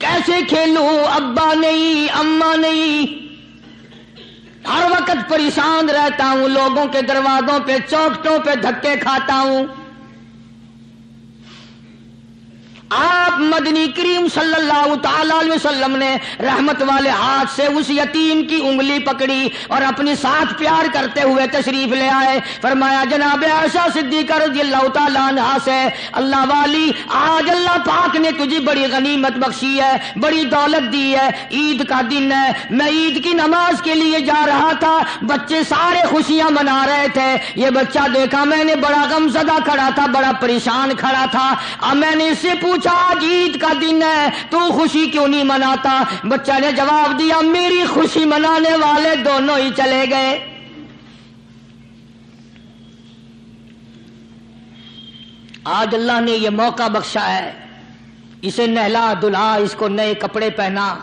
کیسے کھیلوں، ابا نہیں، اماں نہیں، ہر وقت پریشان رہتا ہوں، لوگوں کے دروازوں پہ چوکھٹوں پہ دھکے کھاتا ہوں۔ آپ مدنی کریم صلی اللہ تعالی علیہ وسلم نے رحمت والے ہاتھ سے اس یتیم کی انگلی پکڑی اور اپنی ساتھ پیار کرتے ہوئے تشریف لے آئے۔ فرمایا جناب عائشہ صدیقہ رضی اللہ تعالی عنہا سے، اللہ والی آج اللہ پاک نے تجھے بڑی غنیمت بخشی ہے، بڑی دولت دی ہے، عید کا دن ہے، میں عید کی نماز کے لیے جا رہا تھا، بچے سارے خوشیاں منا رہے تھے، یہ بچہ دیکھا میں نے بڑا غم زدہ کھڑا تھا، بڑا پریشان کھڑا تھا، اب میں نے اس سے پوچھا آج عید کا دن ہے تو خوشی کیوں نہیں مناتا؟ بچہ نے جواب دیا میری خوشی منانے والے دونوں ہی چلے گئے۔ آج اللہ نے یہ موقع بخشا ہے، اسے نہلا دھلا، اس کو نئے کپڑے پہنا،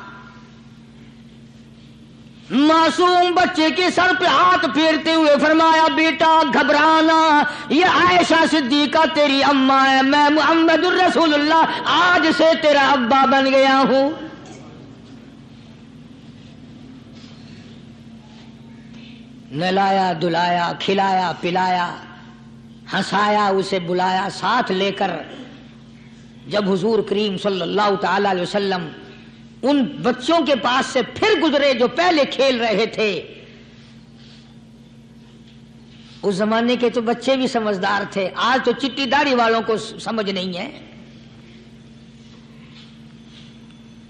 معصوم بچے کے سر پہ ہاتھ پھیرتے ہوئے فرمایا بیٹا گھبرانا، یہ عائشہ صدیقہ تیری اماں ہے، میں محمد الرسول اللہ آج سے تیرا ابا بن گیا ہوں۔ نہلایا دھلایا، کھلایا پلایا، ہنسایا، اسے بلایا ساتھ لے کر۔ جب حضور کریم صلی اللہ تعالی علیہ وسلم ان بچوں کے پاس سے پھر گزرے جو پہلے کھیل رہے تھے، اس زمانے کے تو بچے بھی سمجھدار تھے، آج تو چٹی داڑھی والوں کو سمجھ نہیں ہے۔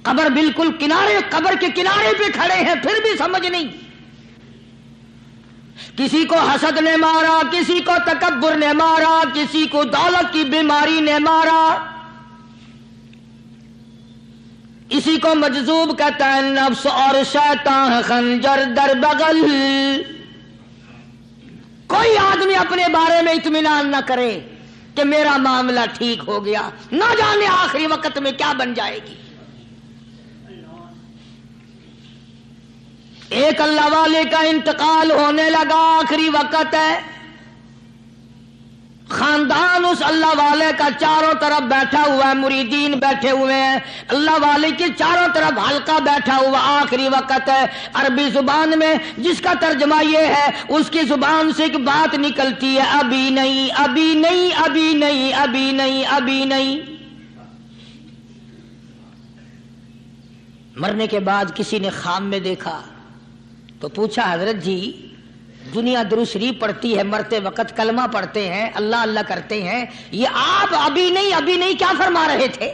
قبر بالکل کنارے، قبر کے کنارے پہ کھڑے ہیں پھر بھی سمجھ نہیں۔ کسی کو حسد نے مارا، کسی کو تکبر نے مارا، کسی کو دولت کی بیماری نے مارا، اسی کو مجذوب کہتا ہے، نفس اور شیطان خنجر در بغل۔ کوئی آدمی اپنے بارے میں اطمینان نہ کرے کہ میرا معاملہ ٹھیک ہو گیا، نہ جانے آخری وقت میں کیا بن جائے گی۔ ایک اللہ والے کا انتقال ہونے لگا، آخری وقت ہے، خاندان اس اللہ والے کا چاروں طرف بیٹھا ہوا ہے، مریدین بیٹھے ہوئے ہیں، اللہ والے کے چاروں طرف حلقہ بیٹھا ہوا، آخری وقت ہے۔ عربی زبان میں جس کا ترجمہ یہ ہے، اس کی زبان سے ایک بات نکلتی ہے، ابھی نہیں، ابھی نہیں، ابھی نہیں، ابھی نہیں، ابھی نہیں۔ مرنے کے بعد کسی نے خواب میں دیکھا تو پوچھا حضرت جی دنیا درود شریف پڑھتی ہے، مرتے وقت کلمہ پڑھتے ہیں، اللہ اللہ کرتے ہیں، یہ آپ ابھی نہیں ابھی نہیں کیا فرما رہے تھے؟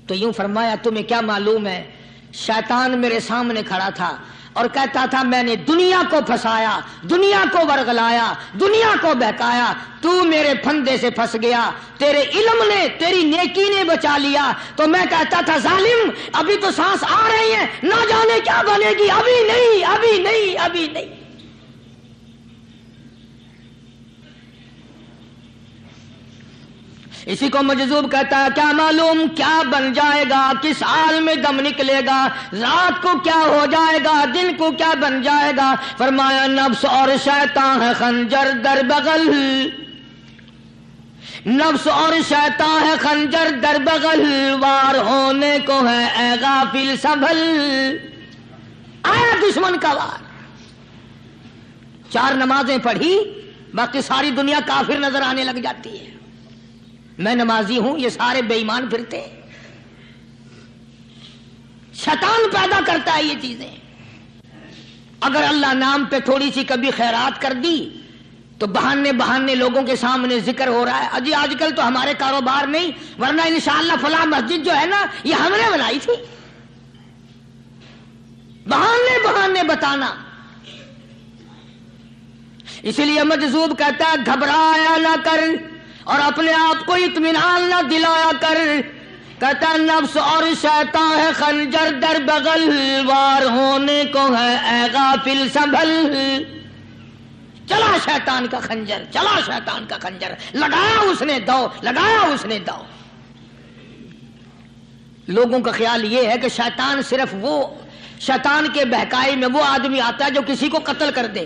تو یوں فرمایا تمہیں کیا معلوم ہے، شیطان میرے سامنے کھڑا تھا اور کہتا تھا میں نے دنیا کو پھنسایا، دنیا کو ورغلایا، دنیا کو بہکایا، تو میرے پھندے سے پھنس گیا، تیرے علم نے، تیری نیکی نے بچا لیا۔ تو میں کہتا تھا ظالم ابھی تو سانس آ رہی ہے، نہ جانے کیا بنے گی، ابھی نہیں، ابھی نہیں، ابھی نہیں۔ اسی کو مجذوب کہتا ہے، کیا معلوم کیا بن جائے گا، کس حال میں دم نکلے گا، رات کو کیا ہو جائے گا، دن کو کیا بن جائے گا؟ فرمایا نفس اور شیطان ہے خنجر در بغل، نفس اور شیطان ہے خنجر در بغل، وار ہونے کو ہے اے غافل سنبھل۔ آیا دشمن کا وار، 4 نمازیں پڑھی، باقی ساری دنیا کافر نظر آنے لگ جاتی ہے، میں نمازی ہوں، یہ سارے بے ایمان پھرتے ہیں۔ شیطان پیدا کرتا ہے یہ چیزیں۔ اگر اللہ نام پہ تھوڑی سی کبھی خیرات کر دی تو بہانے بہانے لوگوں کے سامنے ذکر ہو رہا ہے، اجی آج کل تو ہمارے کاروبار نہیں، ورنہ انشاءاللہ فلاں مسجد جو ہے نا یہ ہم نے بنائی تھی، بہانے بہانے بتانا۔ اسی لیے مجذوب کہتا ہے گھبرایا نہ کر اور اپنے آپ کو اطمینان نہ دلایا کر، کہتا نفس اور شیطان ہے خنجر در بغل، وار ہونے کو ہے اے غافل سنبھل۔ چلا شیطان کا خنجر، چلا شیطان کا خنجر، لگایا اس نے دو، لگایا اس نے دو۔ لوگوں کا خیال یہ ہے کہ شیطان صرف وہ، شیطان کے بہکائی میں وہ آدمی آتا ہے جو کسی کو قتل کر دے،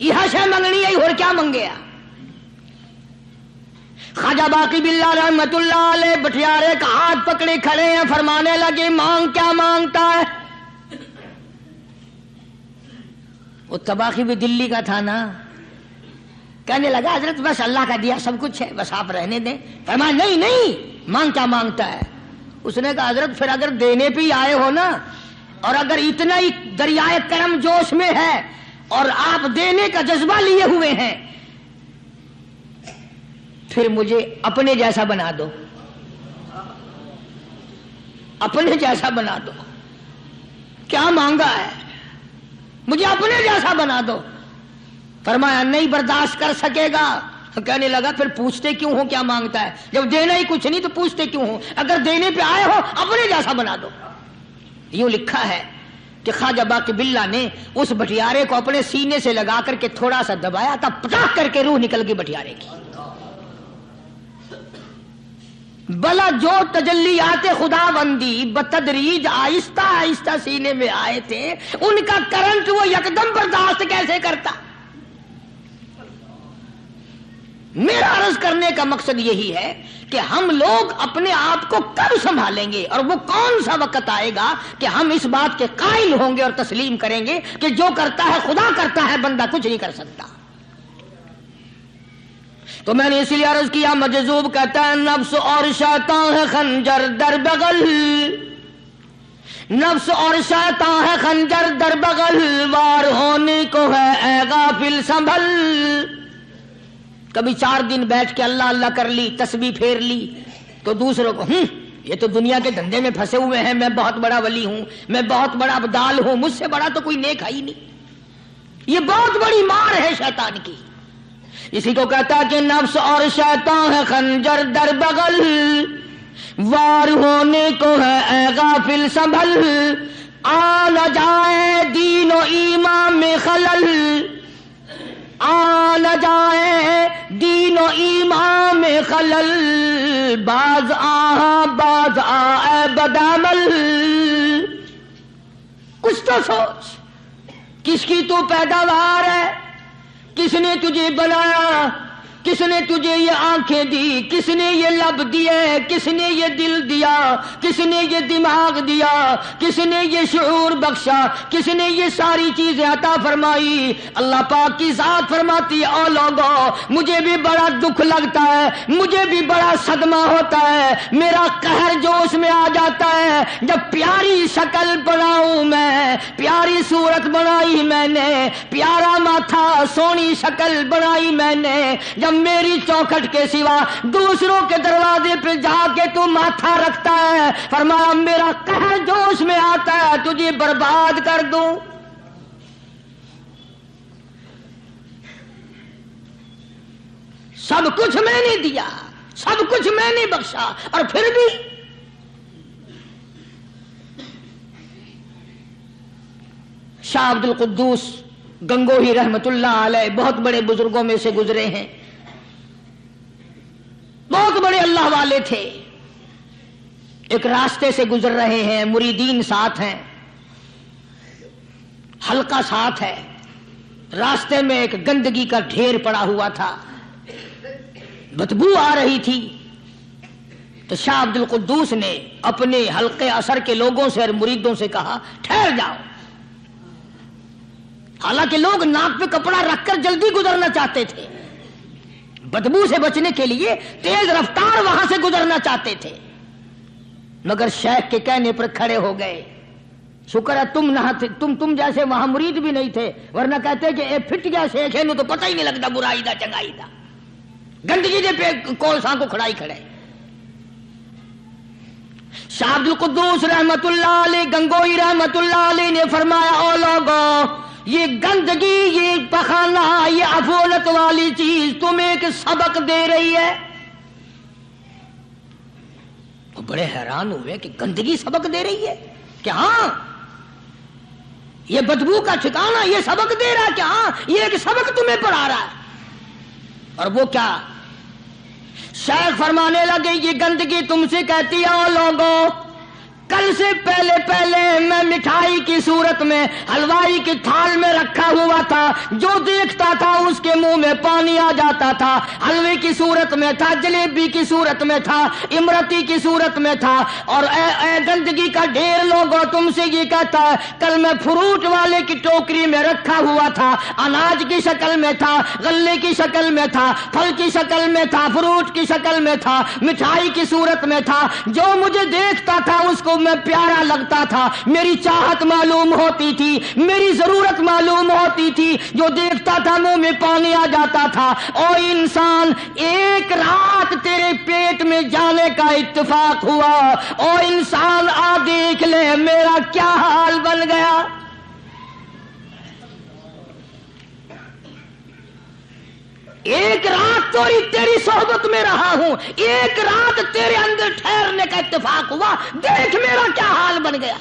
یہ شے منگنی ہے اور کیا منگیا؟ خواجہ باقی باللہ رحمت اللہ علیہ بٹیارے کا ہاتھ پکڑے کھڑے ہیں، فرمانے لگے مانگ کیا مانگتا ہے؟ وہ تباخی بھی دلی کا تھا نا، کہنے لگا حضرت بس اللہ کا دیا سب کچھ ہے، بس آپ رہنے دیں۔ فرمایا نہیں نہیں، مانگ کیا مانگتا ہے؟ اس نے کہا حضرت پھر اگر دینے پہ ہی آئے ہو نا، اور اگر اتنا ہی دریائے کرم جوش میں ہے اور آپ دینے کا جذبہ لیے ہوئے ہیں، پھر مجھے اپنے جیسا بنا دو، اپنے جیسا بنا دو۔ کیا مانگا ہے؟ مجھے اپنے جیسا بنا دو۔ فرمایا نہیں برداشت کر سکے گا۔ کہنے لگا پھر پوچھتے کیوں ہو کیا مانگتا ہے؟ جب دینا ہی کچھ نہیں تو پوچھتے کیوں ہو؟ اگر دینے پہ آئے ہو اپنے جیسا بنا دو۔ یوں لکھا ہے کہ خواجہ باقی باللہ نے اس بٹیارے کو اپنے سینے سے لگا کر کے تھوڑا سا دبایا تھا، پٹاخ کر کے روح نکل گئی بٹیارے کی۔ بلا جو تجلیات خدا بندی بتدریج آہستہ آہستہ سینے میں آئے تھے، ان کا کرنٹ وہ یکدم برداشت کیسے کرتا؟ میرا عرض کرنے کا مقصد یہی ہے کہ ہم لوگ اپنے آپ کو کب سنبھالیں گے، اور وہ کون سا وقت آئے گا کہ ہم اس بات کے قائل ہوں گے اور تسلیم کریں گے کہ جو کرتا ہے خدا کرتا ہے، بندہ کچھ نہیں کر سکتا۔ تو میں نے اسی لیے عرض کیا، مجذوب کہتا ہے نفس اور شیطان ہے خنجر در بغل، نفس اور شیطان ہے خنجر در بغل، وار ہونے کو ہے اے غافل سنبھل۔ کبھی 4 دن بیٹھ کے اللہ اللہ کر لی، تسبیح پھیر لی، تو دوسروں کو یہ تو دنیا کے دھندے میں پھنسے ہوئے ہیں، میں بہت بڑا ولی ہوں، میں بہت بڑا ابدال ہوں، مجھ سے بڑا تو کوئی نیک ہے ہی نہیں۔ یہ بہت بڑی مار ہے شیطان کی۔ اسی کو کہتا کہ نفس اور شیطان ہے خنجر در بغل، وار ہونے کو ہے اے غافل سنبھل، آ نہ جائے دین و ایمان میں خلل، آ نہ جائے دین و ایمان میں خلل، باز باز آ بدعمل۔ کچھ تو سوچ، کس کی تو پیداوار ہے؟ کس نے تجھے بنایا؟ کس نے تجھے یہ آنکھیں دی؟ کس نے یہ لب دیے؟ کس نے یہ دل دیا؟ کس نے یہ دماغ دیا؟ کس نے یہ شعور بخشا؟ کس نے یہ ساری چیزیں عطا فرمائی؟ اللہ پاک کی ذات فرماتی ہے او لوگو، مجھے بھی بڑا دکھ لگتا ہے، مجھے بھی بڑا صدمہ ہوتا ہے، میرا قہر جوش میں آ جاتا ہے جب پیاری شکل بناؤں میں، پیاری صورت بنائی میں نے، پیارا ماتھا سونی شکل بنائی میں نے، جب میری چوکھٹ کے سوا دوسروں کے دروازے پہ جا کے تو ماتھا رکھتا ہے، فرمایا میرا قہر جوش میں آتا ہے تجھے برباد کر دوں۔ سب کچھ میں نے دیا، سب کچھ میں نے بخشا، اور پھر بھی شاہ عبد القدوس گنگوہی رحمت اللہ علیہ بہت بڑے بزرگوں میں سے گزرے ہیں، بہت بڑے اللہ والے تھے۔ ایک راستے سے گزر رہے ہیں، مریدین ساتھ ہیں، حلقہ ساتھ ہے، راستے میں ایک گندگی کا ڈھیر پڑا ہوا تھا، بدبو آ رہی تھی، تو شاہ عبد القدوس نے اپنے حلقے اثر کے لوگوں سے اور مریدوں سے کہا ٹھہر جاؤ۔ حالانکہ لوگ ناک پہ کپڑا رکھ کر جلدی گزرنا چاہتے تھے، بدبو سے بچنے کے لیے تیز رفتار وہاں سے گزرنا چاہتے تھے، مگر شیخ کے کہنے پر کھڑے ہو گئے۔ شکر ہے تم نہ تھے، تم جیسے وہاں مرید بھی نہیں تھے، ورنہ کہتے کہ اے پھٹ گیا شیخ ہے نو تو پتہ ہی نہیں لگتا برائی دا چنگائی دا، گندگی دے پہ کولساں کو کھڑائی کھڑے۔ شاہ عبد القدوس رحمت اللہ علیہ گنگوئی رحمت اللہ علیہ نے فرمایا او لوگو، یہ گندگی، یہ پخانہ، یہ افولت والی چیز تمہیں ایک سبق دے رہی ہے۔ وہ بڑے حیران ہوئے کہ گندگی سبق دے رہی ہے کہ ہاں یہ بدبو کا ٹھکانہ یہ سبق دے رہا ہے کہ ہاں یہ ایک سبق تمہیں پڑھا رہا ہے۔ اور وہ کیا؟ شیخ فرمانے لگے یہ گندگی تم سے کہتی ہے او لوگو، کل سے پہلے پہلے میں مٹھائی کی صورت میں حلوائی کی تھال میں رکھا ہوا تھا، جو دیکھتا تھا اس کے منہ میں پانی آ جاتا تھا، حلوے کی صورت میں تھا، جلیبی کی صورت میں تھا، امرتی کی صورت میں تھا، اور اے گندگی کا ڈھیر لوگوں تم سے یہ کہتا ہے کل میں فروٹ والے کی ٹوکری میں رکھا ہوا تھا، اناج کی شکل میں تھا، غلے کی شکل میں تھا، پھل کی شکل میں تھا، فروٹ کی شکل میں تھا، مٹھائی کی صورت میں تھا، جو مجھے دیکھتا تھا اس کو میں پیارا لگتا تھا، میری چاہت معلوم ہوتی تھی، میری ضرورت معلوم ہوتی تھی، جو دیکھتا تھا منہ میں پانی آ جاتا تھا۔ او انسان، ایک رات تیرے پیٹ میں جانے کا اتفاق ہوا، او انسان آ دیکھ لے میرا کیا حال بن گیا۔ ایک رات تیری صحبت میں رہا ہوں، ایک رات تیرے اندر ٹھہرنے کا اتفاق ہوا، دیکھ میرا کیا حال بن گیا۔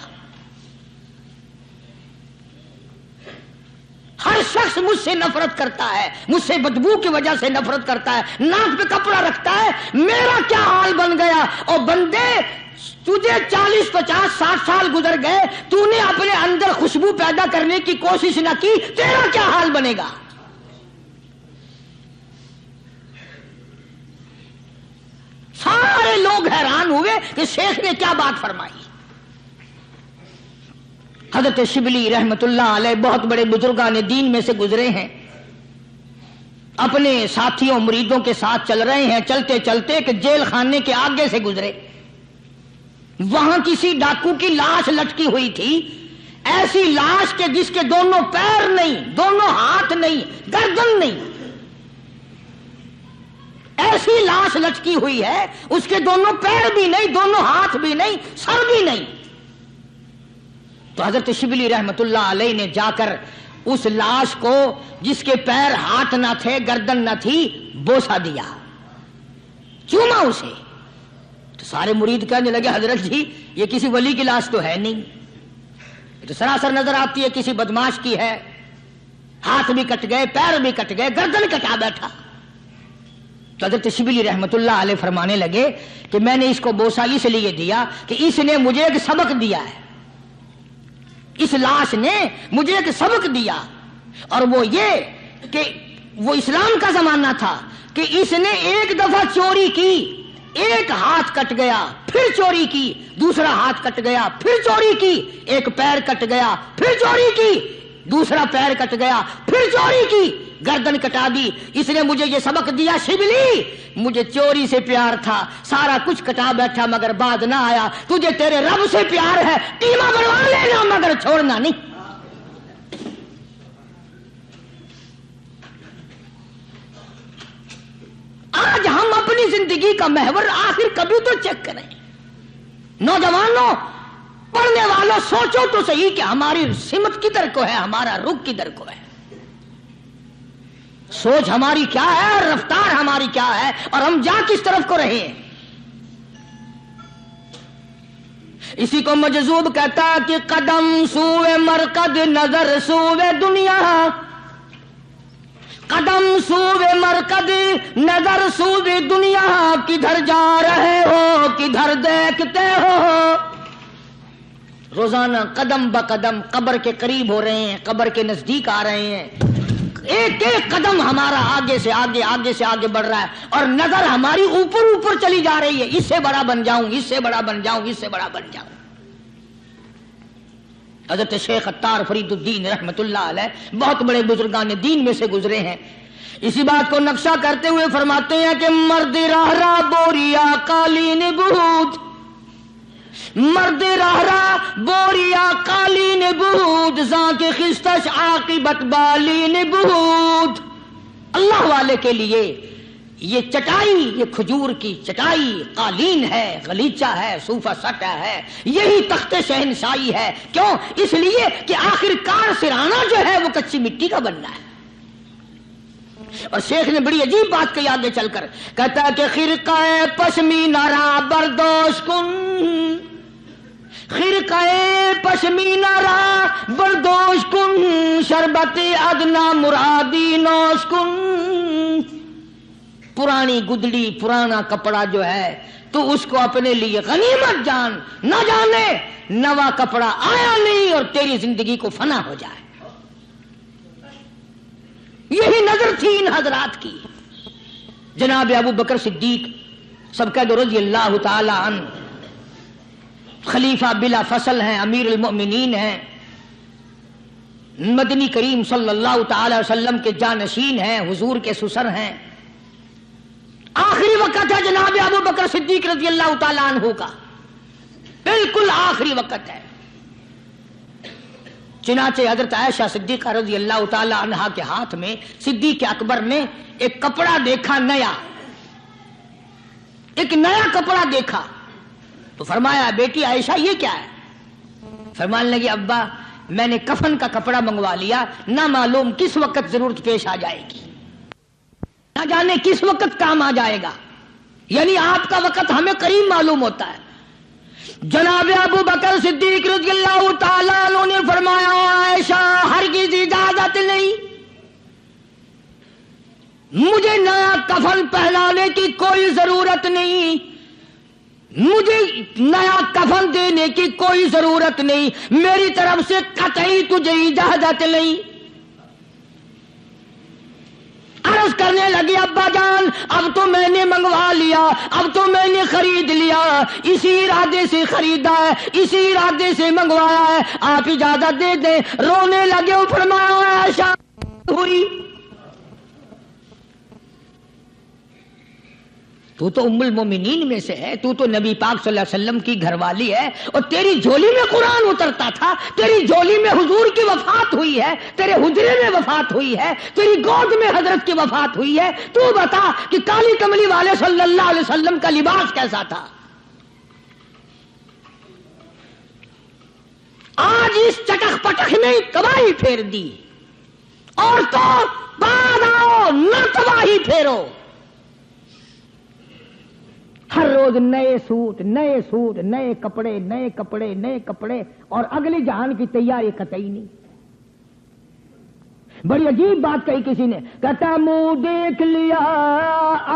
ہر شخص مجھ سے نفرت کرتا ہے، مجھ سے بدبو کی وجہ سے نفرت کرتا ہے، ناک پہ کپڑا رکھتا ہے، میرا کیا حال بن گیا۔ اور بندے، تجھے 40 50 60 سال گزر گئے، تو نے اپنے اندر خوشبو پیدا کرنے کی کوشش نہ کی، تیرا کیا حال بنے گا۔ سارے لوگ حیران ہوئے کہ شیخ نے کیا بات فرمائی۔ حضرت شبلی رحمت اللہ علیہ بہت بڑے بزرگان دین میں سے گزرے ہیں، اپنے ساتھیوں مریدوں کے ساتھ چل رہے ہیں، چلتے چلتے کہ جیل خانے کے آگے سے گزرے، وہاں کسی ڈاکو کی لاش لٹکی ہوئی تھی، ایسی لاش کے جس کے دونوں پیر نہیں، دونوں ہاتھ نہیں، گردن نہیں، ایسی لاش لٹکی ہوئی ہے، اس کے دونوں پیر بھی نہیں، دونوں ہاتھ بھی نہیں، سر بھی نہیں۔ تو حضرت شبلی رحمت اللہ علیہ نے جا کر اس لاش کو جس کے پیر ہاتھ نہ تھے، گردن نہ تھی، بوسا دیا، چوما اسے۔ تو سارے مرید کہنے لگے حضرت جی یہ کسی ولی کی لاش تو ہے نہیں، یہ تو سراسر نظر آتی ہے کسی بدماش کی ہے، ہاتھ بھی کٹ گئے، پیر بھی کٹ گئے، گردن کٹا بیٹھا۔ تو حضرت شبلی رحمت اللہ علیہ فرمانے لگے کہ میں نے اس کو بوسا اس لیے دیا کہ اس نے مجھے ایک سبق دیا ہے، اس لاش نے مجھے ایک سبق دیا، اور وہ یہ کہ وہ اسلام کا زمانہ تھا کہ اس نے ایک دفعہ چوری کی، ایک ہاتھ کٹ گیا، پھر چوری کی، دوسرا ہاتھ کٹ گیا، پھر چوری کی، ایک پیر کٹ گیا، پھر چوری کی، دوسرا پیر کٹ گیا، پھر چوری کی، گردن کٹا دی۔ اس نے مجھے یہ سبق دیا شبلی مجھے چوری سے پیار تھا، سارا کچھ کٹا بیٹھا مگر بعد نہ آیا، تجھے تیرے رب سے پیار ہے، قیمہ بنوا لینا مگر چھوڑنا نہیں۔ آج ہم اپنی زندگی کا محور آخر کبھی تو چیک کریں۔ نوجوانوں، پڑھنے والوں، سوچو تو صحیح کہ ہماری سمت کدھر کو ہے، ہمارا رخ کدھر کو ہے، سوچ ہماری کیا ہے، رفتار ہماری کیا ہے، اور ہم جا کس طرف کو رہے ہیں۔ اسی کو مجذوب کہتا ہے کہ قدم سوئے مرکز، نظر سوئے دنیا، قدم سوئے مرکز، نظر سوئے دنیا، کدھر جا رہے ہو کدھر دیکھتے ہو۔ روزانہ قدم بقدم قبر کے قریب ہو رہے ہیں، قبر کے نزدیک آ رہے ہیں، ایک ایک قدم ہمارا آگے سے آگے، آگے سے آگے بڑھ رہا ہے، اور نظر ہماری اوپر اوپر چلی جا رہی ہے، اس سے بڑا بن جاؤں، اس سے بڑا بن جاؤں، اس سے بڑا بن جاؤں۔ حضرت شیخ عطار فرید الدین رحمت اللہ علیہ بہت بڑے بزرگان دین میں سے گزرے ہیں، اسی بات کو نقشہ کرتے ہوئے فرماتے ہیں کہ مرد راہ راہ بوریا قالین بود، مرد راہ راہ بوریا قالین بود، زاں کے خستش عاقبت بالین بود۔ اللہ والے کے لیے یہ چٹائی، یہ کھجور کی چٹائی، قالین ہے، غلیچہ ہے، صوفہ سٹا ہے، یہی تخت شہنشاہی ہے۔ کیوں؟ اس لیے کہ آخر کار سرانہ جو ہے وہ کچی مٹی کا بننا ہے۔ اور شیخ نے بڑی عجیب بات کہی آگے چل کر، کہتا ہے کہ خرقہ پشمینہ را بردوش کن، خرقہ پشمینہ را بردوش کن، شربت ادنا مرادی نوش کن۔ پرانی گدڑی پرانا کپڑا جو ہے تو اس کو اپنے لیے غنیمت جان، نہ جانے نوا کپڑا آیا نہیں اور تیری زندگی کو فنا ہو جائے۔ یہی نظر تھی ان حضرات کی۔ جناب ابو بکر صدیق سبقت رضی اللہ تعالی عنہ خلیفہ بلا فصل ہیں، امیر المؤمنین ہیں، مدنی کریم صلی اللہ تعالی وسلم کے جانشین ہیں، حضور کے سسر ہیں۔ آخری وقت ہے جناب ابو بکر صدیق رضی اللہ تعالی عنہ کا، بالکل آخری وقت ہے۔ چنانچہ حضرت عائشہ صدیقہ رضی اللہ تعالی عنہا کے ہاتھ میں صدیق اکبر نے ایک کپڑا دیکھا، ایک نیا کپڑا دیکھا تو فرمایا بیٹی عائشہ یہ کیا ہے؟ فرمانے لگی ابا میں نے کفن کا کپڑا منگوا لیا، نہ معلوم کس وقت ضرورت پیش آ جائے گی، نہ جانے کس وقت کام آ جائے گا، یعنی آپ کا وقت ہمیں قریب معلوم ہوتا ہے۔ جناب ابو بکر صدیق رضی اللہ تعالیٰ عنہ نے فرمایا عائشہ ہرگز اجازت نہیں، مجھے نیا کفن پہنانے کی کوئی ضرورت نہیں، مجھے نیا کفن دینے کی کوئی ضرورت نہیں، میری طرف سے قطعی تجھے اجازت نہیں۔ عرض کرنے لگی ابا جان اب تو میں نے منگوا لیا، اب تو میں نے خرید لیا، اسی ارادے سے خریدا ہے، اسی ارادے سے منگوایا ہے، آپ اجازت دے دیں۔ رونے لگے، فرمایا عائشہ ہوئی تو ام المومنین میں سے ہے، تو نبی پاک صلی اللہ علیہ وسلم کی گھر والی ہے، اور تیری جھولی میں قرآن اترتا تھا، تیری جھولی میں حضور کی وفات ہوئی ہے، تیرے حجرے میں وفات ہوئی ہے، تیری گود میں حضرت کی وفات ہوئی ہے، تو بتا کہ کالی کملی والے صلی اللہ علیہ وسلم کا لباس کیسا تھا؟ آج اس چٹخ پٹخ نے تباہی پھیر دی، اور تو بعد آؤ نہ تباہی پھیرو۔ ہر روز نئے سوٹ، نئے سوٹ، نئے کپڑے، نئے کپڑے، نئے کپڑے، اور اگلی جہان کی تیاری قطعی نہیں۔ بڑی عجیب بات کہی کسی نے، کہتا منہ دیکھ لیا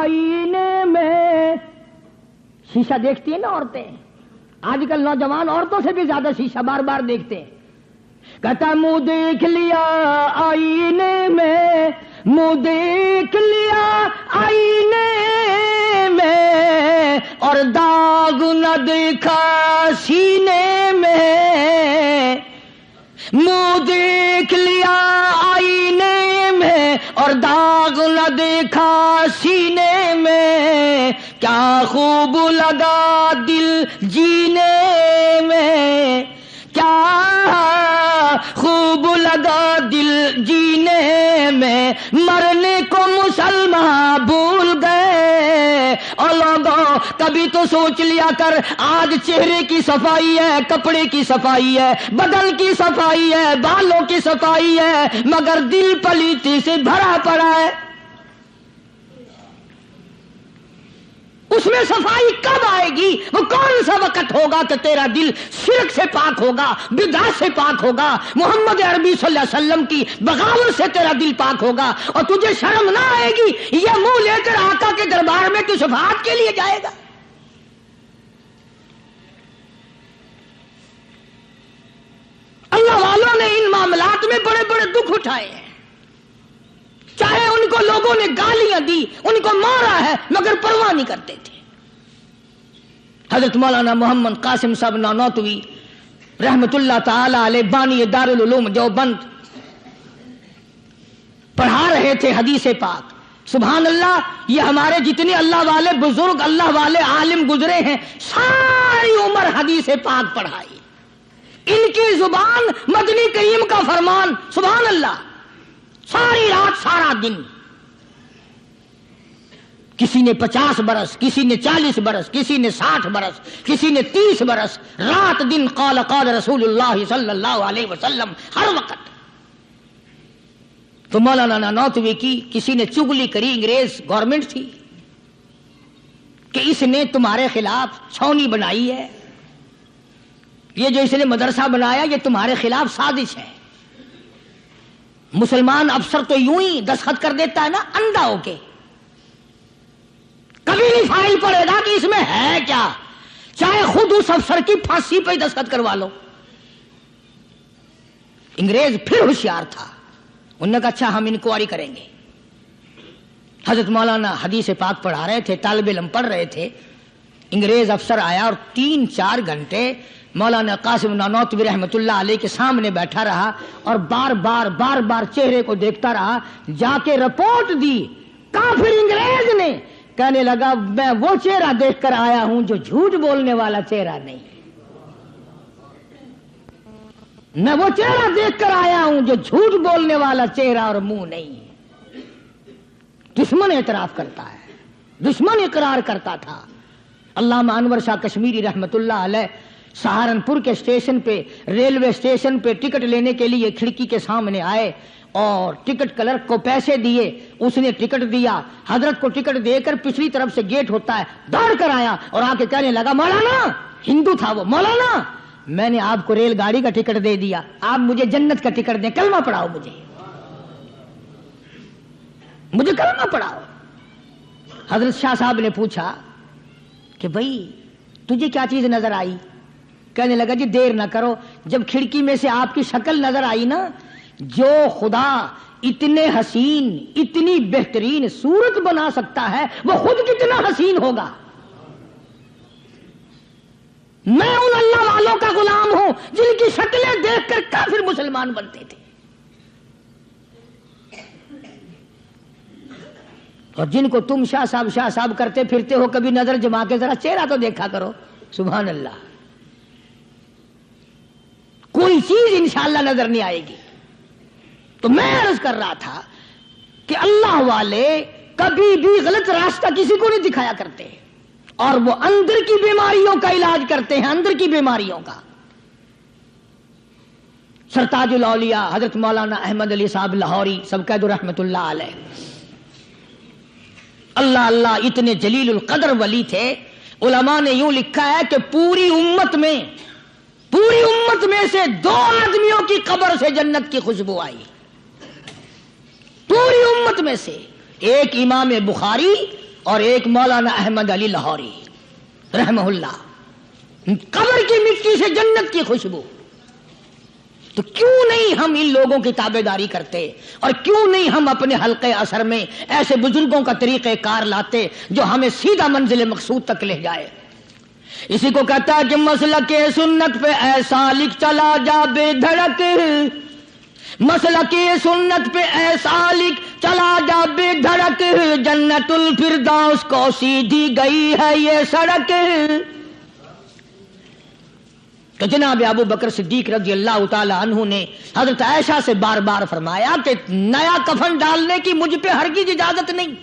آئینے میں، شیشہ دیکھتی ہیں نا عورتیں، آج کل نوجوان عورتوں سے بھی زیادہ شیشہ بار بار دیکھتے ہیں۔ کہتا منہ دیکھ لیا آئینے میں، منہ دیکھ لیا آئینے میں، اور داغ نہ دیکھا سینے میں، منہ دیکھ لیا آئینے میں اور داغ نہ دیکھا سینے میں، کیا خوب لگا دل جینے میں، کیا خوب لگا دل جینے میں، مرنے کو مسلمان بھول گئے۔ اور لوگوں کبھی تو سوچ لیا کر، آج چہرے کی صفائی ہے، کپڑے کی صفائی ہے، بدن کی صفائی ہے، بالوں کی صفائی ہے، مگر دل پلیتی سے بھرا پڑا ہے۔ اس میں صفائی کب آئے گی؟ وہ کون سا وقت ہوگا کہ تیرا دل شرک سے پاک ہوگا، بدعت سے پاک ہوگا، محمد عربی صلی اللہ علیہ وسلم کی بغاوت سے تیرا دل پاک ہوگا، اور تجھے شرم نہ آئے گی یہ منہ لے کر آقا کے دربار میں تو شفاعت کے لیے جائے گا۔ اللہ والوں نے ان معاملات میں بڑے بڑے دکھ اٹھائے ہیں، چاہے ان کو لوگوں نے گالیاں دی، ان کو مارا ہے، مگر پرواہ نہیں کرتے تھے۔ حضرت مولانا محمد قاسم صاحب نانوتوی رحمت اللہ تعالی علیہ بانی دارالعلوم دیوبند پڑھا رہے تھے حدیث پاک۔ سبحان اللہ، یہ ہمارے جتنے اللہ والے بزرگ، اللہ والے عالم گزرے ہیں، ساری عمر حدیث پاک پڑھائی، ان کی زبان مدنی کریم کا فرمان، سبحان اللہ، ساری رات سارا دن، کسی نے 50 برس، کسی نے 40 برس، کسی نے 60 برس، کسی نے 30 برس، رات دن قال قال رسول اللہ صلی اللہ علیہ وسلم، ہر وقت۔ تو مولانا نانوتوی کی کسی نے چگلی کری، انگریز گورنمنٹ تھی کہ اس نے تمہارے خلاف چھاونی بنائی ہے، یہ جو اس نے مدرسہ بنایا یہ تمہارے خلاف سازش ہے۔ مسلمان افسر تو یوں ہی دستخط کر دیتا ہے نا، اندھا ہو کے، کبھی نہیں فائل پڑے گا کہ اس میں ہے کیا، چاہے خود اس افسر کی پھانسی پہ دستخط کروا لو۔ انگریز پھر ہوشیار تھا، انہوں نے کہا اچھا ہم انکوائری کریں گے۔ حضرت مولانا حدیث پاک پڑھا رہے تھے، طالب علم پڑھ رہے تھے، انگریز افسر آیا اور 3-4 گھنٹے مولانا قاسم نانوتوی رحمۃ اللہ علیہ کے سامنے بیٹھا رہا اور بار بار چہرے کو دیکھتا رہا، جا کے رپورٹ دی کافر انگریز نے، کہنے لگا میں وہ چہرہ دیکھ کر آیا ہوں جو جھوٹ بولنے والا چہرہ نہیں، میں وہ چہرہ دیکھ کر آیا ہوں جو جھوٹ بولنے والا چہرہ اور منہ نہیں۔ دشمن اعتراف کرتا ہے، دشمن اقرار کرتا تھا۔ علامہ انور شاہ کشمیری رحمت اللہ علیہ سہارنپور کے اسٹیشن پہ، ریلوے اسٹیشن پہ ٹکٹ لینے کے لیے کھڑکی کے سامنے آئے اور ٹکٹ کلرک کو پیسے دیے، اس نے ٹکٹ دیا، حضرت کو ٹکٹ دے کر پچھلی طرف سے گیٹ ہوتا ہے، دوڑ کر آیا اور آ کے کہنے لگا مولانا، ہندو تھا وہ، مولانا میں نے آپ کو ریل گاڑی کا ٹکٹ دے دیا، آپ مجھے جنت کا ٹکٹ دیں، کلمہ پڑھاؤ، مجھے کلمہ پڑھاؤ۔ حضرت شاہ صاحب نے پوچھا کہ بھائی تجھے کیا چیز نظر آئی؟ کہنے لگا جی دیر نہ کرو، جب کھڑکی میں سے آپ کی شکل نظر آئی نا، جو خدا اتنے حسین اتنی بہترین صورت بنا سکتا ہے وہ خود کتنا حسین ہوگا۔ میں ان اللہ والوں کا غلام ہوں جن کی شکلیں دیکھ کر کافر مسلمان بنتے تھے، اور جن کو تم شاہ صاحب کرتے پھرتے ہو، کبھی نظر جما کے ذرا چہرہ تو دیکھا کرو۔ سبحان اللہ، کوئی چیز انشاءاللہ نظر نہیں آئے گی۔ تو میں عرض کر رہا تھا کہ اللہ والے کبھی بھی غلط راستہ کسی کو نہیں دکھایا کرتے، اور وہ اندر کی بیماریوں کا علاج کرتے ہیں، اندر کی بیماریوں کا۔ سرتاج الاولیاء حضرت مولانا احمد علی صاحب لاہوری سب کہہ دو رحمت اللہ علیہ، اللہ اللہ اتنے جلیل القدر ولی تھے۔ علماء نے یوں لکھا ہے کہ پوری امت میں سے 2 آدمیوں کی قبر سے جنت کی خوشبو آئی، پوری امت میں سے، ایک امام بخاری اور ایک مولانا احمد علی لاہوری رحمہ اللہ، قبر کی مٹی سے جنت کی خوشبو۔ تو کیوں نہیں ہم ان لوگوں کی تابعداری کرتے، اور کیوں نہیں ہم اپنے حلقے اثر میں ایسے بزرگوں کا طریقہ کار لاتے جو ہمیں سیدھا منزل مقصود تک لے جائے۔ اسی کو کہتا ہے کہ مسلک سنت پہ ایسا لکھ چلا جا بے دھڑک، مسلک سنت پہ ایسا لکھ چلا جا بے دھڑک، جنت الفردوس کو سیدھی گئی ہے یہ سڑک۔ تو جناب ابو بکر صدیق رضی اللہ تعالی عنہ نے حضرت عائشہ سے بار بار فرمایا کہ نیا کفن ڈالنے کی مجھ پہ ہرگز اجازت نہیں،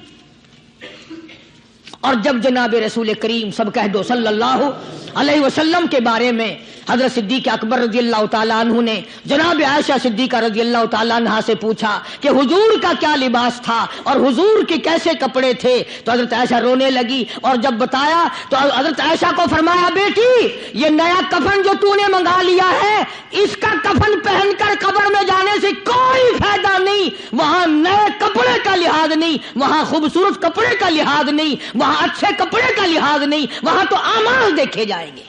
اور جب جناب رسول کریم سب کہہ دو صلی اللہ علیہ وسلم کے بارے میں حضرت صدیق اکبر رضی اللہ تعالیٰ عنہ نے جناب عائشہ صدیقہ رضی اللہ تعالیٰ عنہ سے پوچھا کہ حضور کا کیا لباس تھا اور حضور کے کیسے کپڑے تھے، تو حضرت عائشہ رونے لگی، اور جب بتایا تو حضرت عائشہ کو فرمایا بیٹی یہ نیا کفن جو تو نے منگا لیا ہے، اس کا کفن پہن کر قبر میں جانے سے کوئی فائدہ نہیں، وہاں نئے کپڑے کا لحاظ نہیں، وہاں خوبصورت کپڑے کا لحاظ نہیں، وہاں اچھے کپڑے کا لحاظ نہیں، وہاں تو اعمال دیکھے جائیں گے،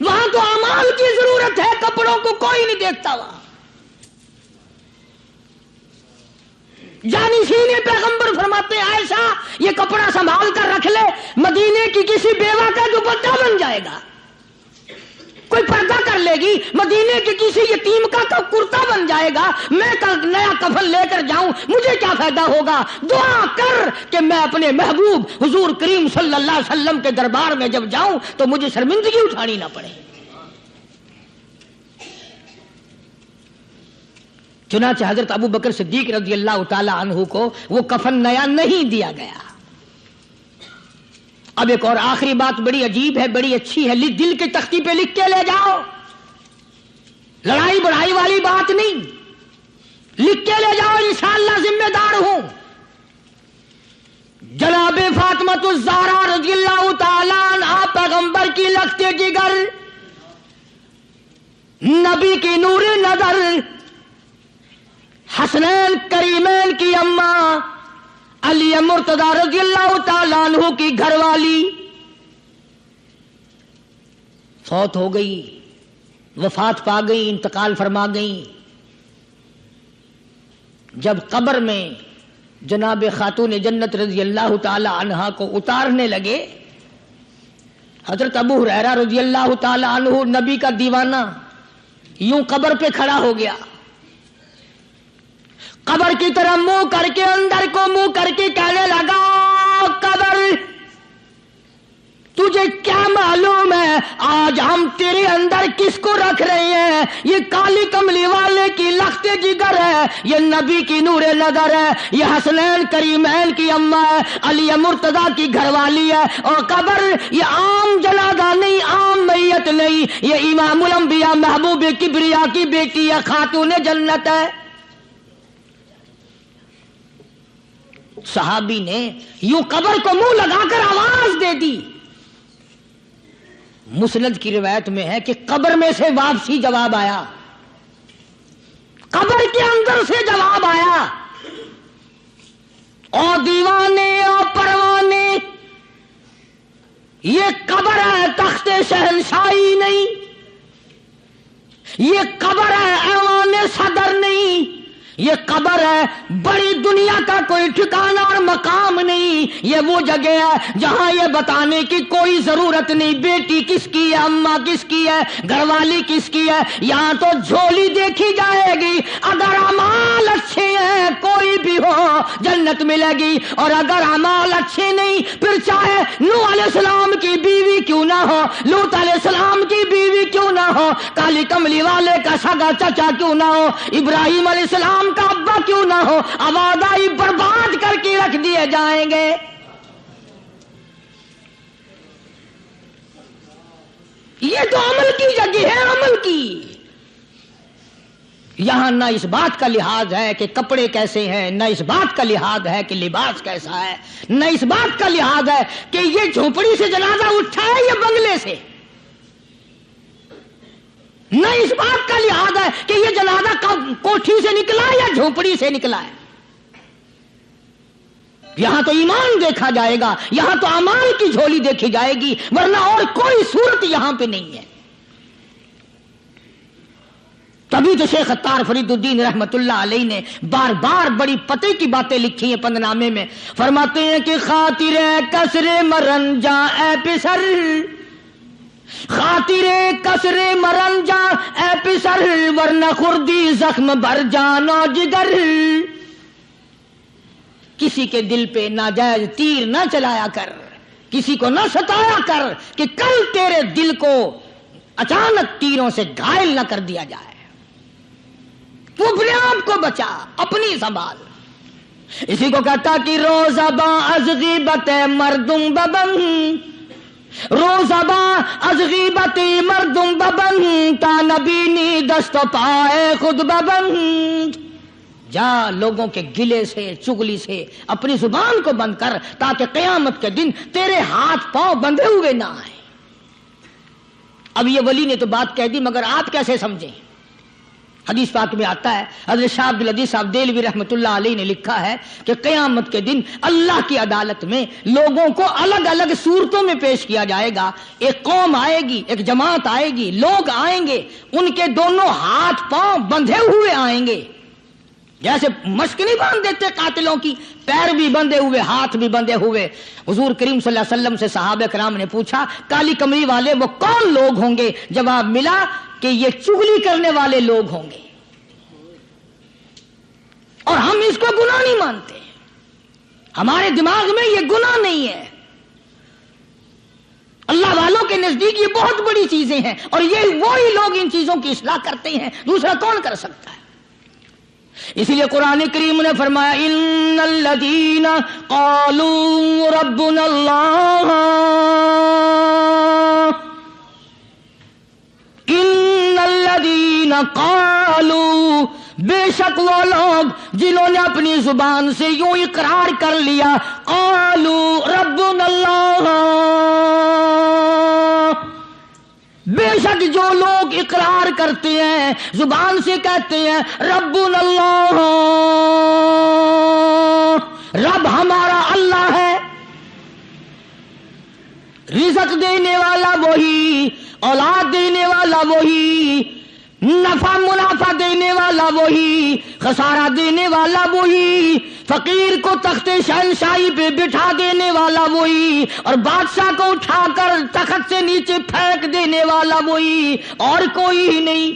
وہاں تو اعمال کی ضرورت ہے، کپڑوں کو کوئی نہیں دیکھتا وہاں۔ جانشین پیغمبر فرماتے ہیں عائشہ یہ کپڑا سنبھال کر رکھ لے، مدینے کی کسی بیوہ کا دوپٹہ بن جائے گا، کوئی پردہ کر لے گی، مدینے کے کسی یتیم کا کرتا بن جائے گا، میں کل نیا کفن لے کر جاؤں مجھے کیا فائدہ ہوگا؟ دعا کر کہ میں اپنے محبوب حضور کریم صلی اللہ علیہ وسلم کے دربار میں جب جاؤں تو مجھے شرمندگی اٹھانی نہ پڑے۔ چنانچہ حضرت ابو بکر صدیق رضی اللہ تعالی عنہ کو وہ کفن نیا نہیں دیا گیا۔ اب ایک اور آخری بات بڑی عجیب ہے، بڑی اچھی ہے، دل کے تختی پہ لکھ کے لے جاؤ، لڑائی بڑھائی والی بات نہیں، لکھ کے لے جاؤ، انشاءاللہ ذمہ دار ہوں۔ جناب فاطمہ الزہرا رضی اللہ تعالی عنہا پیغمبر کی لخت جگر، نبی کی نور نظر، حسنین کریمین کی اما علی مرتضی رضی اللہ تعالیٰ عنہ کی گھر والی فوت ہو گئی، وفات پا گئی، انتقال فرما گئی۔ جب قبر میں جناب خاتون جنت رضی اللہ تعالی عنہا کو اتارنے لگے، حضرت ابو ہریرہ رضی اللہ تعالی عنہ نبی کا دیوانہ یوں قبر پہ کھڑا ہو گیا، قبر کی طرف منہ کر کے، اندر کو منہ کر کے کہنے لگا، قبر تجھے کیا معلوم ہے آج ہم تیرے اندر کس کو رکھ رہے ہیں؟ یہ کالی کملی والے کی لخت جگر ہے، یہ نبی کی نور نظر ہے، یہ حسنین کریمین کی اماں ہے، علی مرتضی کی گھر والی ہے، اور قبر یہ عام جنازہ نہیں، عام میت نہیں، یہ امام الانبیاء محبوب کبریا کی بیٹی ہے، خاتون جنت ہے۔ صحابی نے یوں قبر کو منہ لگا کر آواز دے دی۔ مسند کی روایت میں ہے کہ قبر میں سے واپسی جواب آیا، قبر کے اندر سے جواب آیا، او دیوانے او پروانے، یہ قبر ہے تخت شہنشاہی نہیں، یہ قبر ہے ایوان صدر نہیں، یہ قبر ہے بڑی دنیا کا کوئی ٹھکانہ اور مقام نہیں، یہ وہ جگہ ہے جہاں یہ بتانے کی کوئی ضرورت نہیں بیٹی کس کی ہے، اماں کس کی ہے، گھر والی کس کی ہے، یہاں تو جھولی دیکھی جائے گی، اگر اعمال اچھے ہیں کوئی بھی ہو جنت ملے گی، اور اگر اعمال اچھے نہیں پھر چاہے نوح علیہ السلام کی بیوی کیوں نہ ہو، لوط علیہ السلام کی بیوی کیوں نہ ہو، کالی کملی والے کا سگا چچا کیوں نہ ہو، ابراہیم علیہ السلام کا ابا کیوں نہ ہو، آبادائی برباد کر کے رکھ دیے جائیں گے۔ یہ تو عمل کی جگہ ہے، عمل کی۔ یہاں نہ اس بات کا لحاظ ہے کہ کپڑے کیسے ہیں، نہ اس بات کا لحاظ ہے کہ لباس کیسا ہے، نہ اس بات کا لحاظ ہے کہ یہ جھونپڑی سے جنازہ اٹھا ہے یا بنگلے سے، نہ اس بات کا لحاظ ہے کہ یہ جنازہ کوٹھی سے نکلا یا جھونپڑی سے نکلا ہے۔ یہاں تو ایمان دیکھا جائے گا، یہاں تو اعمال کی جھولی دیکھی جائے گی، ورنہ اور کوئی صورت یہاں پہ نہیں ہے۔ تبھی تو شیخ عطار فرید الدین رحمت اللہ علیہ نے بار بار بڑی پتے کی باتیں لکھی ہیں پندنامے میں، فرماتے ہیں کہ خاطر کسر مرن جا اے پسر، خاطر کسر مرن جا اے پسر، ورنہ خردی زخم بھر جانو جگر۔ کسی کے دل پہ ناجائز تیر نہ چلایا کر، کسی کو نہ ستایا کر کہ کل تیرے دل کو اچانک تیروں سے گھائل نہ کر دیا جائے۔ تو اپنے آپ کو بچا، اپنی سنبھال۔ اسی کو کہتا کہ روزباں از غیبت مردم ببن، روزباں از غیبت مردم ببن، تا نبینی دست پائے خود ببن۔ جا لوگوں کے گلے سے چگلی سے اپنی زبان کو بند کر، تاکہ قیامت کے دن تیرے ہاتھ پاؤں بندھے ہوئے نہ آئیں۔ اب یہ ولی نے تو بات کہہ دی، مگر آپ کیسے سمجھیں؟ حدیث پاک میں آتا ہے، حضرت شاہ عبد العزیز صاحب دہلوی رحمۃ اللہ علیہ نے لکھا ہے کہ قیامت کے دن اللہ کی عدالت میں لوگوں کو الگ الگ صورتوں میں پیش کیا جائے گا۔ ایک قوم آئے گی، ایک جماعت آئے گی، لوگ آئیں گے، ان کے دونوں ہاتھ پاؤں بندھے ہوئے آئیں گے، جیسے مشک نہیں باندھ دیتے قاتلوں کی، پیر بھی بندھے ہوئے، ہاتھ بھی بندھے ہوئے۔ حضور کریم صلی اللہ علیہ وسلم سے صحابہ کرام نے پوچھا کالی کمری والے وہ کون لوگ ہوں گے؟ جواب ملا کہ یہ چغلی کرنے والے لوگ ہوں گے، اور ہم اس کو گناہ نہیں مانتے، ہمارے دماغ میں یہ گناہ نہیں ہے۔ اللہ والوں کے نزدیک یہ بہت بڑی چیزیں ہیں، اور یہ وہی لوگ ان چیزوں کی اصلاح کرتے ہیں، دوسرا کون کر سکتا ہے؟ اسی لیے قرآن کریم نے فرمایا ان الذین قالوا ربنا اللہ، ان الذین قالوا، بے شک وہ لوگ جنہوں نے اپنی زبان سے یوں اقرار کر لیا، قالوا ربنا اللہ، بے شک آج جو لوگ اقرار کرتے ہیں، زبان سے کہتے ہیں ربنا اللہ، رب ہمارا اللہ ہے، رزق دینے والا وہی، اولاد دینے والا وہی، نفع منافع دینے والا وہی، خسارہ دینے والا وہی، فقیر کو تخت شہنشاہی پہ بٹھا دینے والا وہی، اور بادشاہ کو اٹھا کر تخت سے نیچے پھینک دینے والا وہی، اور کوئی ہی نہیں۔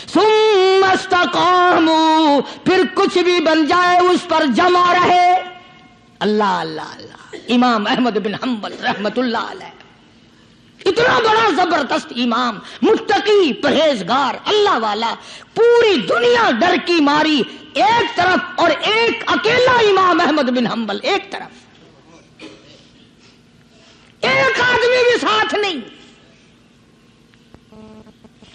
ثم استقاموا، پھر کچھ بھی بن جائے اس پر جمع رہے۔ اللہ اللہ اللہ، امام احمد بن حنبل رحمت اللہ علیہ، اتنا بڑا زبردست امام، متقی، پرہیزگار، اللہ والا، پوری دنیا ڈر کی ماری ایک طرف، اور ایک اکیلا امام احمد بن حنبل ایک طرف، ایک آدمی بھی ساتھ نہیں،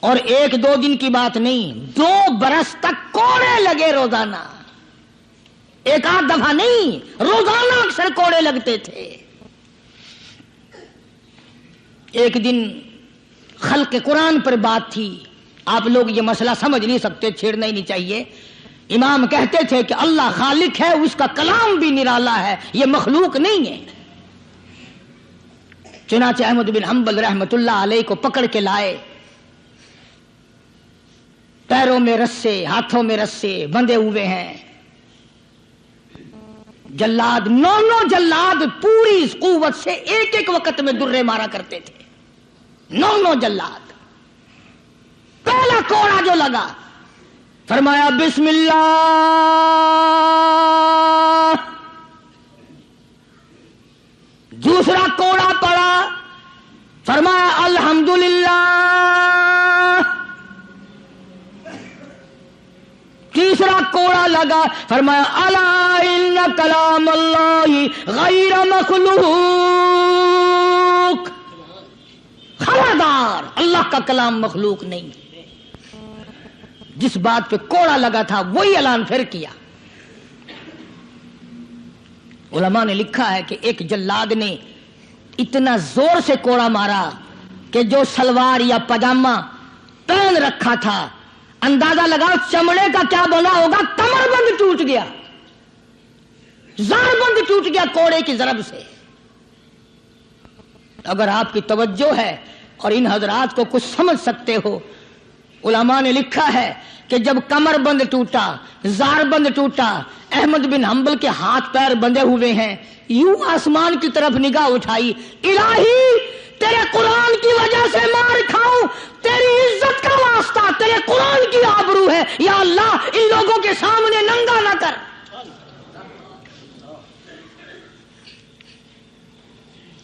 اور ایک دو دن کی بات نہیں، 2 برس تک کوڑے لگے روزانہ، ایک آدھ دفعہ نہیں، روزانہ اکثر کوڑے لگتے تھے۔ ایک دن خلق قرآن پر بات تھی، آپ لوگ یہ مسئلہ سمجھ نہیں سکتے، چھیڑنا ہی نہیں چاہیے۔ امام کہتے تھے کہ اللہ خالق ہے، اس کا کلام بھی نرالا ہے، یہ مخلوق نہیں ہے۔ چنانچہ احمد بن حنبل رحمت اللہ علیہ کو پکڑ کے لائے، پیروں میں رسے، ہاتھوں میں رسے بندھے ہوئے ہیں، جلاد، 9 جلاد پوری قوت سے ایک ایک وقت میں درے مارا کرتے تھے، 9 جلاد۔ پہلا کوڑا جو لگا، فرمایا بسم اللہ، دوسرا کوڑا پڑا، فرمایا الحمدللہ، تیسرا کوڑا لگا، فرمایا الا ان کلام اللہ غیر مخلوق، خبردار، اللہ کا کلام مخلوق نہیں۔ جس بات پہ کوڑا لگا تھا وہی اعلان پھر کیا۔ علماء نے لکھا ہے کہ ایک جلاد نے اتنا زور سے کوڑا مارا کہ جو سلوار یا پاجامہ پہن رکھا تھا، اندازہ لگاؤ چمڑے کا کیا بنا ہوگا، کمر بند ٹوٹ گیا، زار بند ٹوٹ گیا کوڑے کی ضرب سے۔ اگر آپ کی توجہ ہے اور ان حضرات کو کچھ سمجھ سکتے ہو، علماء نے لکھا ہے کہ جب کمر بند ٹوٹا، زار بند ٹوٹا، احمد بن حنبل کے ہاتھ پیر بندھے ہوئے ہیں، یوں آسمان کی طرف نگاہ اٹھائی، الہی تیرے قرآن کی وجہ سے مار کھاؤں، تیری عزت کا واسطہ، تیرے قرآن کی آبرو ہے، یا اللہ ان لوگوں کے سامنے ننگا نہ کر۔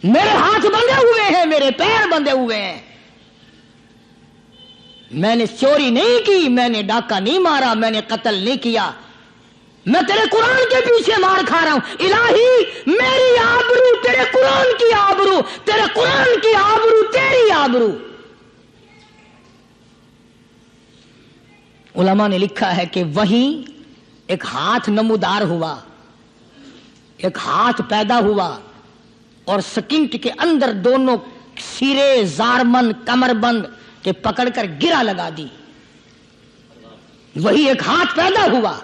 میرے ہاتھ بندھے ہوئے ہیں، میرے پیر بندھے ہوئے ہیں، میں نے چوری نہیں کی، میں نے ڈاکہ نہیں مارا، میں نے قتل نہیں کیا، میں تیرے قرآن کے پیچھے مار کھا رہا ہوں، الہی میری آبرو تیرے قرآن کی آبرو، تیرے قرآن کی آبرو تیری آبرو۔ علماء نے لکھا ہے کہ وہیں ایک ہاتھ نمودار ہوا، ایک ہاتھ پیدا ہوا، اور سکنٹ کے اندر دونوں سرے زارمند کمر بند کے پکڑ کر گرا لگا دی۔ وہی ایک ہاتھ پیدا ہوا،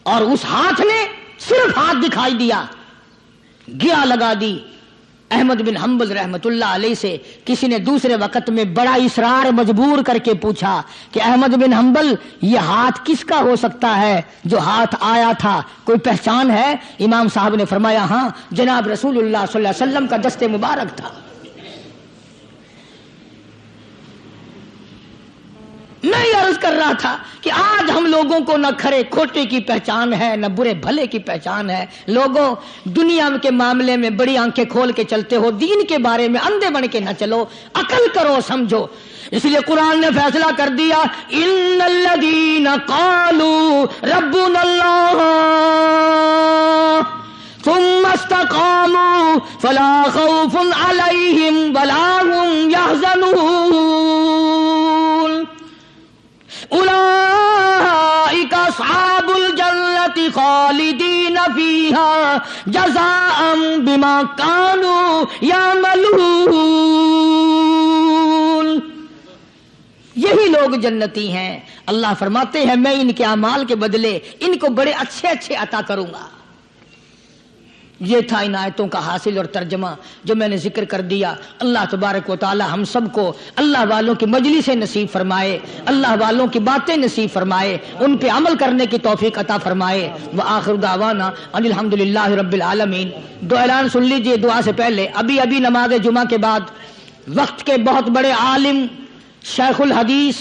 اور اس ہاتھ نے صرف ہاتھ دکھائی دیا، گرا لگا دی۔ احمد بن حنبل رحمت اللہ علیہ سے کسی نے دوسرے وقت میں بڑا اصرار مجبور کر کے پوچھا کہ احمد بن حنبل یہ ہاتھ کس کا ہو سکتا ہے جو ہاتھ آیا تھا، کوئی پہچان ہے؟ امام صاحب نے فرمایا ہاں، جناب رسول اللہ صلی اللہ علیہ وسلم کا دست مبارک تھا۔ میں یہ عرض کر رہا تھا کہ آج ہم لوگوں کو نہ کھرے کھوٹے کی پہچان ہے، نہ برے بھلے کی پہچان ہے۔ لوگوں دنیا کے معاملے میں بڑی آنکھیں کھول کے چلتے ہو، دین کے بارے میں اندھے بن کے نہ چلو، عقل کرو، سمجھو۔ اس لیے قرآن نے فیصلہ کر دیا، ان الذین قالوا ربنا اللہ ثم استقاموا فلا خوف علیہم ولا هم يحزنون اولئک اصحاب الجنة خالدین فیہا جزاء بما کانوا یعملون. یہی لوگ جنتی ہیں. اللہ فرماتے ہیں میں ان کے اعمال کے بدلے ان کو بڑے اچھے اچھے عطا کروں گا. یہ تھا ان آیتوں کا حاصل اور ترجمہ جو میں نے ذکر کر دیا. اللہ تبارک و تعالی ہم سب کو اللہ والوں کی مجلس نصیب فرمائے, اللہ والوں کی باتیں نصیب فرمائے, ان پہ عمل کرنے کی توفیق عطا فرمائے. وآخر دعوانا ان الحمدللہ رب العالمین. دو اعلان سن لیجئے دعا سے پہلے. ابھی نماز جمعہ کے بعد وقت کے بہت بڑے عالم شیخ الحدیث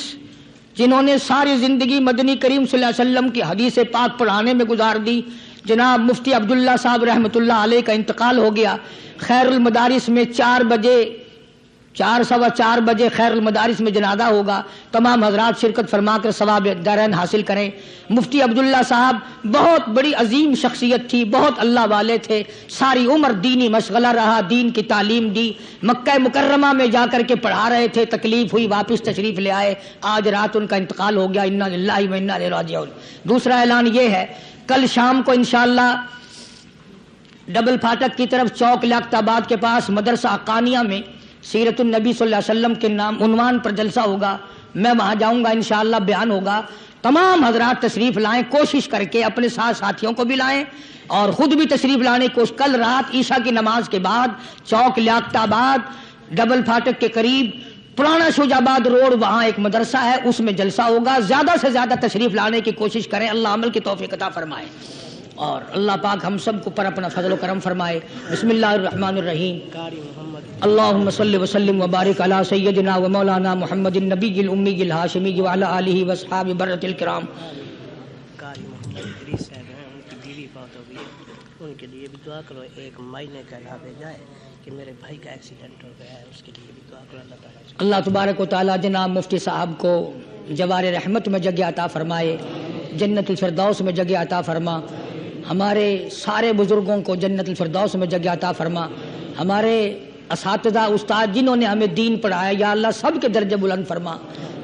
جنہوں نے ساری زندگی مدنی کریم صلی اللہ علیہ وسلم کی حدیث پاک پڑھانے میں گزار دی, جناب مفتی عبداللہ صاحب رحمۃ اللہ علیہ کا انتقال ہو گیا. خیر المدارس میں 4:15 بجے خیر المدارس میں جنازہ ہوگا. تمام حضرات شرکت فرما کر ثواب دارین حاصل کریں. مفتی عبداللہ صاحب بہت بڑی عظیم شخصیت تھی, بہت اللہ والے تھے, ساری عمر دینی مشغلہ رہا, دین کی تعلیم دی, مکہ مکرمہ میں جا کر کے پڑھا رہے تھے, تکلیف ہوئی واپس تشریف لے آئے, آج رات ان کا انتقال ہو گیا. انا للہ و انا الیہ راجعون. دوسرا اعلان یہ ہے, کل شام کو انشاءاللہ ڈبل پھاٹک کی طرف چوک لیاقت آباد کے پاس مدرسہ حقانیہ میں سیرت النبی صلی اللہ علیہ وسلم کے نام عنوان پر جلسہ ہوگا. میں وہاں جاؤں گا, انشاءاللہ بیان ہوگا. تمام حضرات تشریف لائیں, کوشش کر کے اپنے ساتھ ساتھیوں کو بھی لائیں اور خود بھی تشریف لانے کی کوشش. کل رات عشاء کی نماز کے بعد چوک لیاقت آباد ڈبل پھاٹک کے قریب پرانا شوج آباد روڈ, وہاں ایک مدرسہ ہے, اس میں جلسہ ہوگا. زیادہ سے زیادہ تشریف لانے کی کوشش کریں. اللہ عمل کی توفیق عطا فرمائے اور اللہ پاک ہم سب کو پر اپنا فضل و کرم فرمائے. بسم اللہ الرحمن الرحیم. اللہم صلی وسلم وبارک علی سیدنا و مولانا محمد النبی الامی الہاشمی وعلی آلہ واصحابہ برۃ الکرام. قاری محمد ادریس صاحب ہیں, ان کی بیوی فوت ہو گئی ہے, ان کے لیے بھی دعا کرو. 1 مہینے کا علاج جائے کہ میرے بھائی کا ایکسیڈنٹ ہو گیا ہے, اس کے لیے بھی دعا کرو. اللہ تعالیٰ اللہ تبارک و تعالی جناب مفتی صاحب کو جوار رحمت میں جگہ عطا فرمائے, جنت الفردوس میں جگہ عطا فرما. ہمارے سارے بزرگوں کو جنت الفردوس میں جگہ عطا فرما. ہمارے اساتذہ استاد جنہوں نے ہمیں دین پڑھایا, یا اللہ سب کے درجے بلند فرما,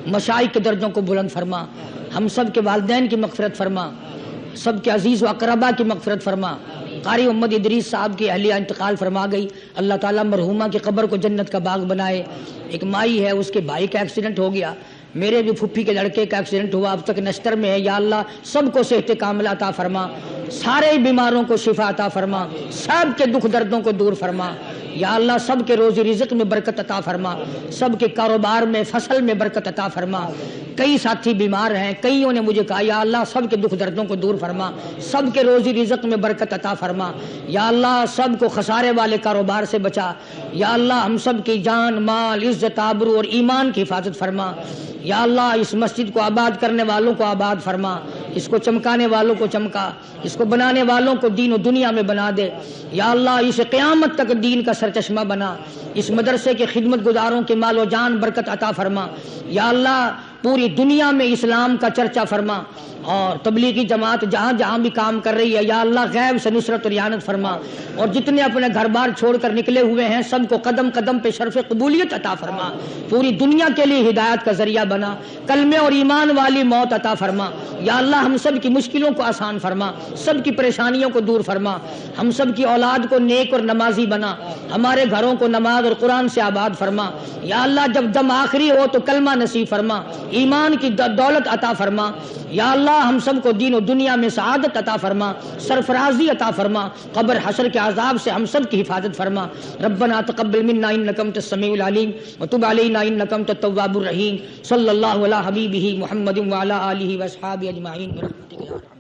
مشائخ کے درجوں کو بلند فرما. ہم سب کے والدین کی مغفرت فرما, سب کے عزیز و اقربا کی مغفرت فرما. قاری محمد ادریس صاحب کی اہلیہ انتقال فرما گئی, اللہ تعالیٰ مرحومہ کی قبر کو جنت کا باغ بنائے. ایک مائی ہے, اس کے بھائی کا ایکسیڈنٹ ہو گیا, میرے بھی پھپھی کے لڑکے کا ایکسیڈنٹ ہوا, اب تک نشتر میں ہے. یا اللہ سب کو صحت کاملہ عطا فرما, سارے بیماروں کو شفا عطا فرما, سب کے دکھ دردوں کو دور فرما. یا اللہ سب کے روزی رزق میں برکت عطا فرما, سب کے کاروبار میں فصل میں برکت عطا فرما. کئی ساتھی بیمار ہیں, کئیوں نے مجھے کہا یا اللہ سب کے دکھ دردوں کو دور فرما, سب کے روزی رزق میں برکت عطا فرما. یا اللہ سب کو خسارے والے کاروبار سے بچا. یا اللہ ہم سب کی جان مال عزت آبرو اور ایمان کی حفاظت فرما. یا اللہ اس مسجد کو آباد کرنے والوں کو آباد فرما, اس کو چمکانے والوں کو چمکا, اس کو بنانے والوں کو دین و دنیا میں بنا دے. یا اللہ اسے قیامت تک دین کا سرچشمہ بنا. اس مدرسے کے خدمت گزاروں کے مال و جان برکت عطا فرما. یا اللہ پوری دنیا میں اسلام کا چرچا فرما, اور تبلیغی جماعت جہاں جہاں بھی کام کر رہی ہے یا اللہ غیب سے نصرت اور اعانت فرما. اور جتنے اپنے گھر بار چھوڑ کر نکلے ہوئے ہیں سب کو قدم قدم پہ شرف قبولیت عطا فرما, پوری دنیا کے لیے ہدایت کا ذریعہ بنا, کلمے اور ایمان والی موت عطا فرما. یا اللہ ہم سب کی مشکلوں کو آسان فرما, سب کی پریشانیوں کو دور فرما. ہم سب کی اولاد کو نیک اور نمازی بنا, ہمارے گھروں کو نماز اور قرآن سے آباد فرما. یا اللہ جب دم آخری ہو تو کلمہ نصیب فرما, ایمان کی دولت عطا فرما. یا اللہ ہم سب کو دین و دنیا میں سعادت عطا فرما, سرفرازی عطا فرما, قبر حشر کے عذاب سے ہم سب کی حفاظت فرما. ربنا تقبل منا انک انت السمیع العلیم وتب علینا انک انت التواب الرحیم. صلی اللہ علی حبیبہ محمد وعلی آلہ واصحابہ اجمعین برحمتک یا ارحم